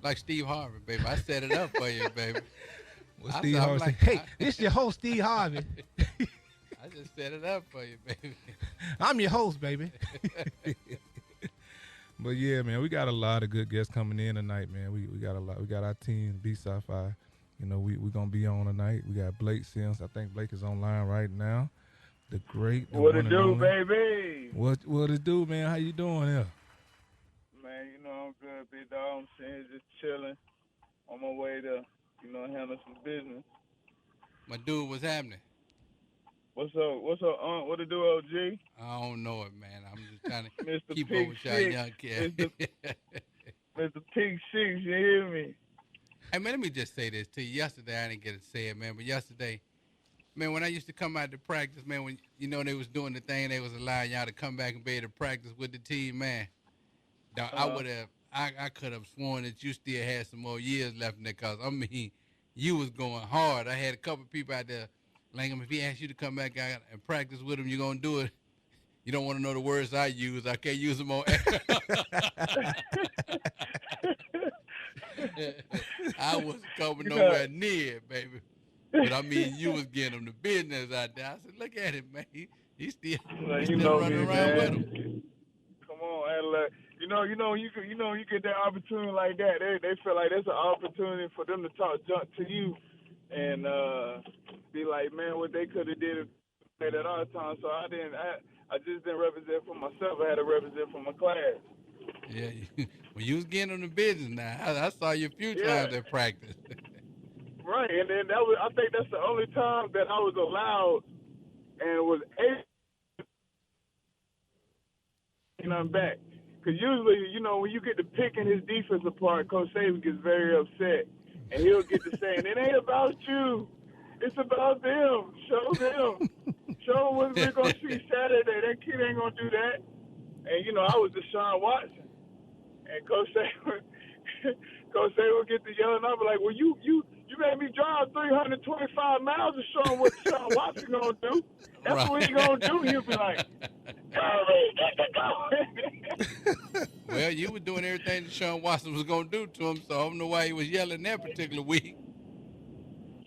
like Steve Harvey, baby. I set it up for you, baby. Well, Steve Harvey said, "Hey, this your host, Steve Harvey. I just set it up for you, baby. I'm your host, baby." But yeah, man, we got a lot of good guests coming in tonight, man. We got a lot. We got our team, B Sci-Fi. You know, we're gonna be on tonight. We got Blake Sims. I think Blake is online right now. The great, the what one it do, and only. baby? What it do, man? How you doing here? Man, you know I'm good, big dog. I'm sitting here just chilling on my way to, handle some business. My dude, what's happening? What's up? What it do, OG? I don't know it, man. I'm just trying to Mr. keep Pig up with y'all Six. young kids. Mr. Pig Six, you hear me? Hey, man, let me just say this to you. Yesterday, I didn't get to say it, man, but yesterday, man, when I used to come out to practice, man, when, they was doing the thing, they was allowing y'all to come back and be able to practice with the team, man. Dog, I could have sworn that you still had some more years left in there because, I mean, you was going hard. I had a couple of people out there, Langham, if he asked you to come back out and practice with him, you're going to do it. You don't want to know the words I use. I can't use them on air. I wasn't coming nowhere near it, baby. But, I mean, you was getting him the business out there. I said, look at him, man. He's still running around with him. Come on, Adelaide. You get that opportunity like that. They feel like that's an opportunity for them to talk junk to you and be like, man, what they could have did at our time. So I just didn't represent for myself. I had to represent for my class. Yeah, when you was getting on the business now, I saw you a few times at practice. Right, and then I think that's the only time that I was allowed and was able to nothing back. Because usually, when you get to picking his defense apart, Coach Saban gets very upset. And he'll get to saying, it ain't about you. It's about them. Show them. Show them what we're going to see Saturday. That kid ain't going to do that. And, I was Deshaun Watson. And Coach Saban would get to yelling up like, well, you made me drive 325 miles to show him what Deshaun Watson going to do. That's what he going to do. He'll be like, well, you were doing everything that Deshaun Watson was going to do to him, so I don't know why he was yelling that particular week.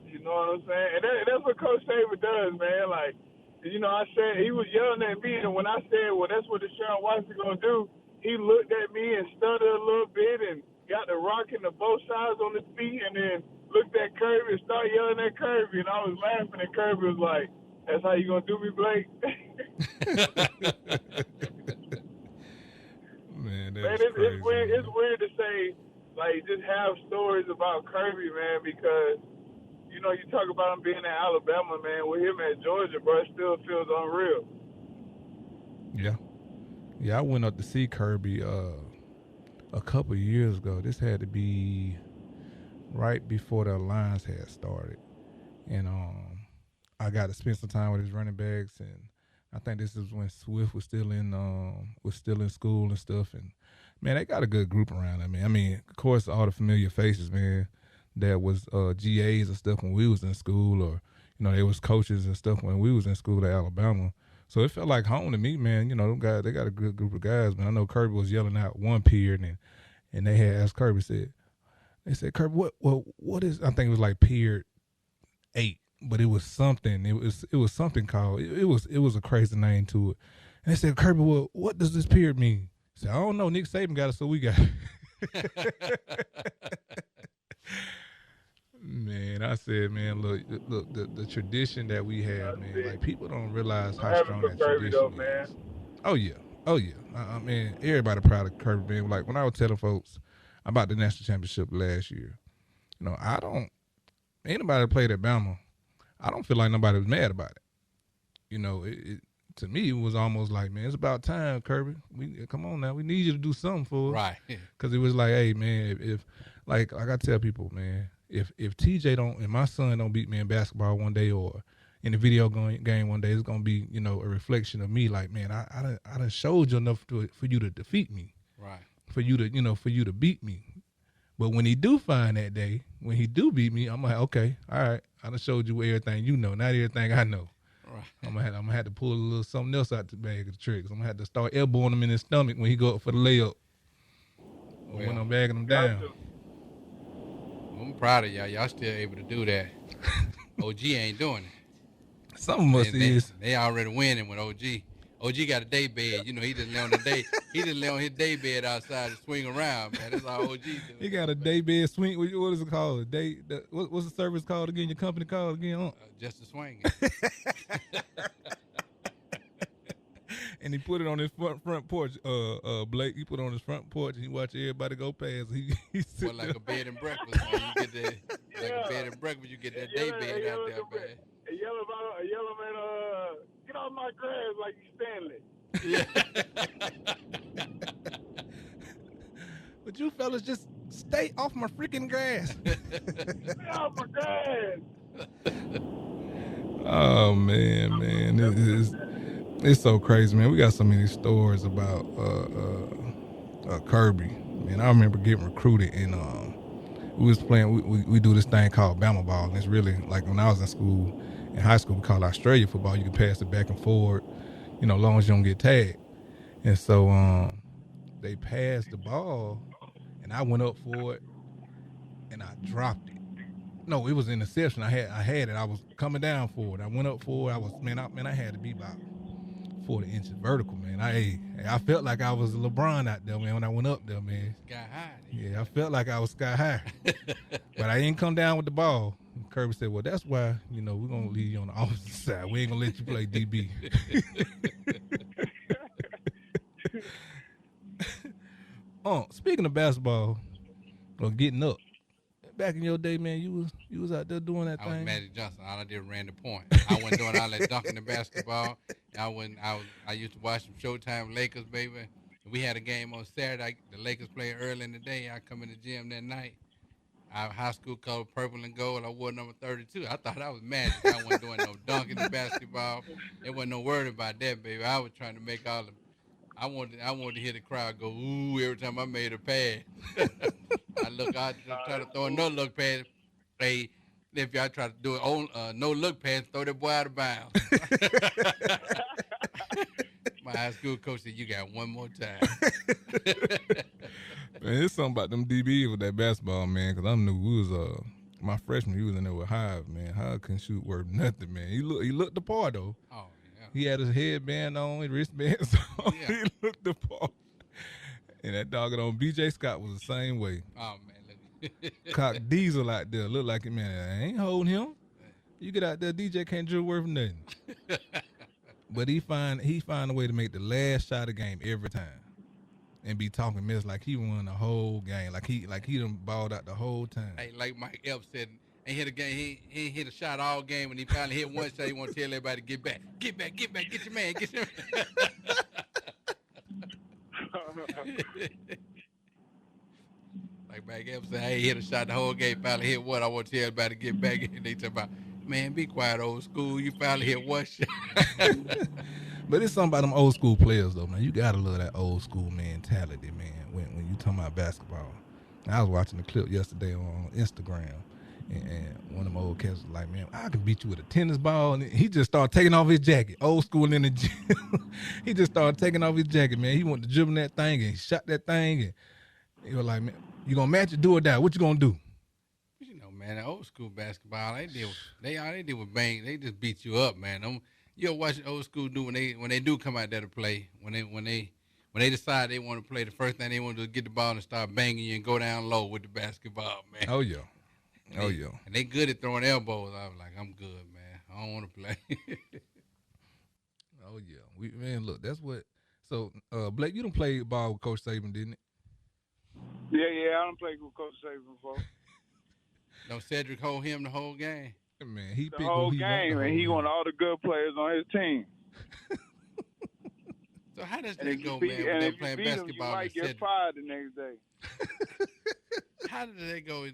You know what I'm saying? And that's what Coach Saban does, man. Like, I said he was yelling at me, and when I said, well, that's what Deshaun Watson going to do, he looked at me and stuttered a little bit and got the rocking to both sides on his feet and then looked at Kirby and started yelling at Kirby. And I was laughing, and Kirby was like, that's how you going to do me, Blake? Man, it's weird to say, like, just have stories about Kirby, man, because, you talk about him being in Alabama, man, with him at Georgia, bro, it still feels unreal. Yeah, I went up to see Kirby a couple of years ago. This had to be right before the Alliance had started. And I got to spend some time with his running backs, and I think this is when Swift was still in school and stuff. And man, they got a good group around them. I mean, of course, all the familiar faces, man. That was GAs and stuff when we was in school, or they was coaches and stuff when we was in school at Alabama. So it felt like home to me, man. Them guys, they got a good group of guys, man. I know Kirby was yelling out one period, and they had asked Kirby, they said, Kirby, what is? I think it was like period 8. But it was something. It was something called. It was a crazy name to it. And they said, Kirby, well, what does this period mean? I said, I don't know. Nick Saban got it, so we got it. Man, I said, man, look, the tradition that we have, man. Like, people don't realize how strong that tradition is. Oh yeah. I mean, everybody proud of Kirby, man. Like, when I was telling folks about the national championship last year, anybody that played at Bama, I don't feel like nobody was mad about it. To me, it was almost like, man, it's about time, Kirby. Come on now, we need you to do something for us. Right. Because it was like, hey, man, if like I tell people, man, if TJ and my son don't beat me in basketball one day or in the video game one day, it's gonna be, a reflection of me. Like, man, I done showed you enough for you to defeat me. Right. For you to beat me. But when he do find that day, when he do beat me, I'm like, okay, all right, I done showed you everything you know, not everything I know. Right. I'm gonna have to pull a little something else out the bag of the tricks. I'm gonna have to start elbowing him in his stomach when he go up for the layup. Or when I'm bagging him down. I'm proud of y'all. Y'all still able to do that. OG ain't doing it. Some of us is. They already winning with OG. OG got a day bed. You know, he just lay on the day. He just lay on his day bed outside and swing around, man. That's all OG do. He got a day bed swing. What is it called? What's the service called again? Your company called again? Just a swing. And he put it on his front porch. Blake, he put it on his front porch and he watch everybody go past. He well, like a bed and breakfast. Man. You get that, like a bed and breakfast. You get that day bed out there, man. A yellow man, get off my grass like you Stanley. Yeah. But you fellas just stay off my freaking grass. Stay off my grass. Oh man, it's so crazy, man. We got so many stories about Kirby. Man, I remember getting recruited and we was playing. We do this thing called Bama ball, and it's really like when I was in high school, we call it Australia football. You can pass it back and forward, as long as you don't get tagged. And so they passed the ball, and I went up for it, and I dropped it. No, it was an interception. I had it. I was coming down for it. I went up for it. I had to be about 40 inches vertical, man. I felt like I was LeBron out there, man, when I went up there, man. Sky high. Yeah, I felt like I was sky high. But I didn't come down with the ball. And Kirby said, well, that's why, we're going to leave you on the opposite side. We ain't going to let you play DB. Speaking of basketball, or getting up, back in your day, man, you was out there doing that thing. I was Magic Johnson. All I did was ran the point. I wasn't doing all that dunking the basketball. I used to watch some Showtime Lakers, baby. We had a game on Saturday. The Lakers played early in the day. I come in the gym that night. Our high school color purple and gold. I wore number 32. I thought I was Magic. I wasn't doing no dunking the basketball. There wasn't no word about that, baby. I was trying to make all the. I wanted to hear the crowd go ooh every time I made a pass. I try to throw another look pass. Hey, if y'all try to do it no look pass, throw that boy out of bounds. My high school coach said, you got one more time. Man, it's something about them DBs with that basketball, man, because I knew we was, my freshman, he was in there with Hive, man. Hive couldn't shoot worth nothing, man. He looked the part, though. Oh, yeah. He had his headband on, his wristbands on. Yeah. He looked the part. And that doggone BJ Scott was the same way. Oh, man, look. Cock Diesel out there look like, man, I ain't holding him. You get out there, DJ can't drill worth nothing. But he find a way to make the last shot of the game every time, and be talking mess like he won the whole game, like he done balled out the whole time. Hey, like Mike Epps said, ain't hit a game. He ain't hit a shot all game. When he finally hit one shot, he want to tell everybody to get back, get your man, get your man. Like Mike Epps said, I ain't hit a shot the whole game. Finally hit one. I want to tell everybody to get back. And they talk about. Man, be quiet, old school. You finally hit one shot. But it's something about them old school players, though, man. You gotta love that old school mentality, man. When you talking about basketball, I was watching the clip yesterday on Instagram, and one of them old cats was like, "Man, I can beat you with a tennis ball." And he just started taking off his jacket. Old school in the gym. He just started taking off his jacket, man. He went to dribbling that thing and shot that thing, and he was like, "Man, you gonna match it, do or die? What you gonna do?" Man, the old school basketball, all they did was bang. They just beat you up, man. You'll watch old school do when they do come out there to play. When they decide they want to play, the first thing they want to do is get the ball and start banging you and go down low with the basketball, man. Oh yeah, And they good at throwing elbows. I was like, I'm good, man. I don't want to play. Oh yeah, man. Look, that's what. So Blake, you done played ball with Coach Saban, didn't it? Yeah, I done played with Coach Saban before. Don't Cedric hold him the whole game? Man, he the whole game, and he want all the good players on his team. So how does that go, man, when they're playing basketball? You might get fired the next day. How does that go?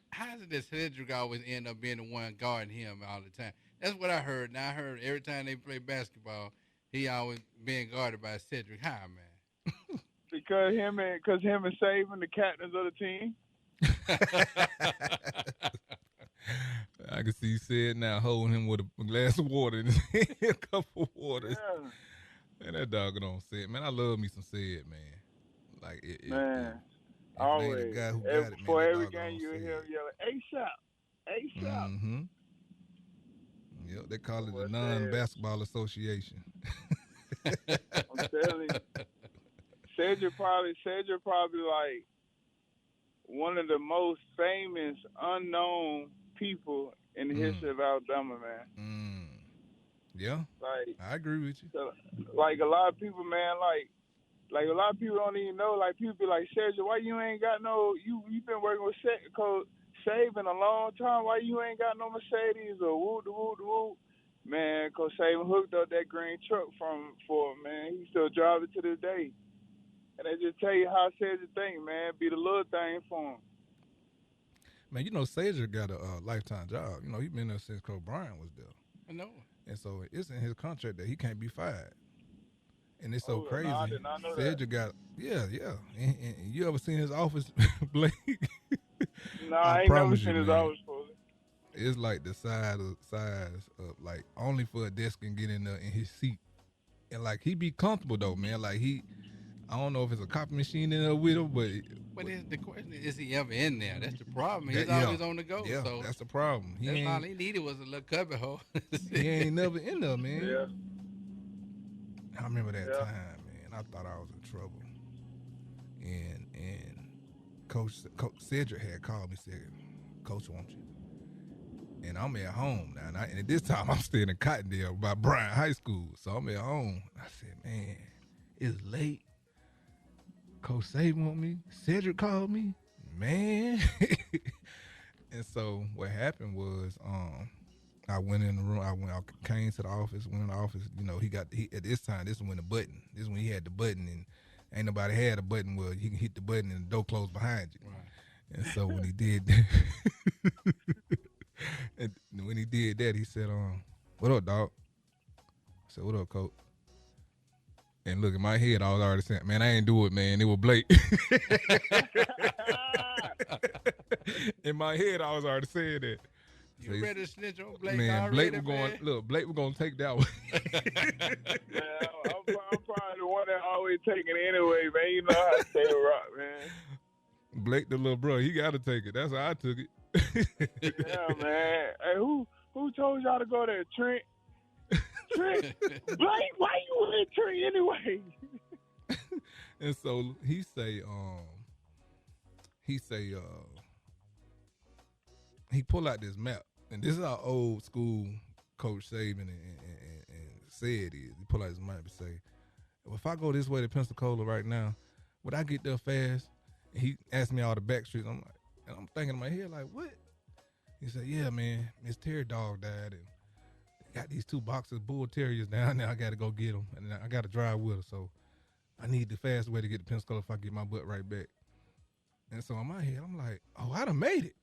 How is it that Cedric always end up being the one guarding him all the time? That's what I heard. Now I heard every time they play basketball, he always being guarded by Cedric. How, man? Because him and Saban, the captains of the team. I can see you said now, holding him with a glass of water in his hand, a cup of water. Yeah. Man, that doggone said, man, I love me some said, man. Like man. Always. ain't the guy who got it, man, Before that every dog game, gonna you say hear him it. yelling, A-Shop, A-Shop. Mm-hmm. Yep, they call it Boy, the Non-Basketball Association. I'm telling you. Cedric probably like one of the most famous unknown people in the history of Alabama, man. Yeah, Like, I agree with you. so, like a lot of people, man, like a lot of people don't even know. Like people be like, Cedric, why you ain't got no? You been working with Coach Saban a long time. Why you ain't got no Mercedes or woo? Man, Coach Saban hooked up that green truck for him, man. He still drives it to this day. And they just tell you how Cedric think, man. Be the little thing for him. Man, you know, Cedric got a lifetime job. You know, he been there since Coach Bryant was there. I know. And so it's in his contract that he can't be fired. And it's so crazy. No, I did not know Cedric got, yeah. And you ever seen his office, Blake? No, I ain't never seen his office. It's like the size of like only for a desk can get in there in his seat. And like he be comfortable though, man. Like I don't know if it's a copy machine in there with him, but the question is he ever in there? That's the problem. He's always on the go. Yeah, so that's the problem. That's all he needed was a little cubby hole. He ain't never in there, man. Yeah. I remember that time, man. I thought I was in trouble. And Coach Cedric had called me, said, Coach, won't you? And I'm at home now. And at this time, I'm staying in Cottondale by Bryant High School. So I'm at home. I said, man, it's late. Coach Saban want me. Cedric called me. Man. And so what happened was I went in the room. I came to the office, went in the office. You know, he at this time, this is when the button. This is when he had the button and ain't nobody had a button where you can hit the button and the door closed behind you. Right. And so when he did that, and when he did that, he said, what up, dog? I said, what up, coach? And look, in my head, I was already saying, man, I ain't do it, man. It was Blake. In my head, I was already saying that. You so ready to snitch on Blake? Man, already, Blake was going. Look, Blake was going to take that one. Man, I'm probably the one that always taking it anyway, man. You know how to take a rock, man. Blake, the little bro, he got to take it. That's how I took it. Yeah, man. Hey, who told y'all to go there, Trent? Trent, Blake, why you with Trent anyway? And so he pull out this map, and this is how old school Coach Saban and said is. He pull out his map and say, well, if I go this way to Pensacola right now, would I get there fast? And he asked me all the back streets. I'm thinking in my head, like, what? He said, yeah, man, Miss Terry dog died, and got these 2 boxes of bull terriers down there. I got to go get them, and I got to drive with her. So I need the fast way to get to Pensacola if I get my butt right back. And so in my head, I'm like, oh, I done made it.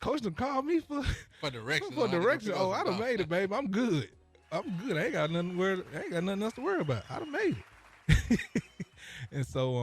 Coach done called me for directions. For directions. Oh, I done made it, baby. I'm good. I ain't got nothing else to worry about. I done made it. And so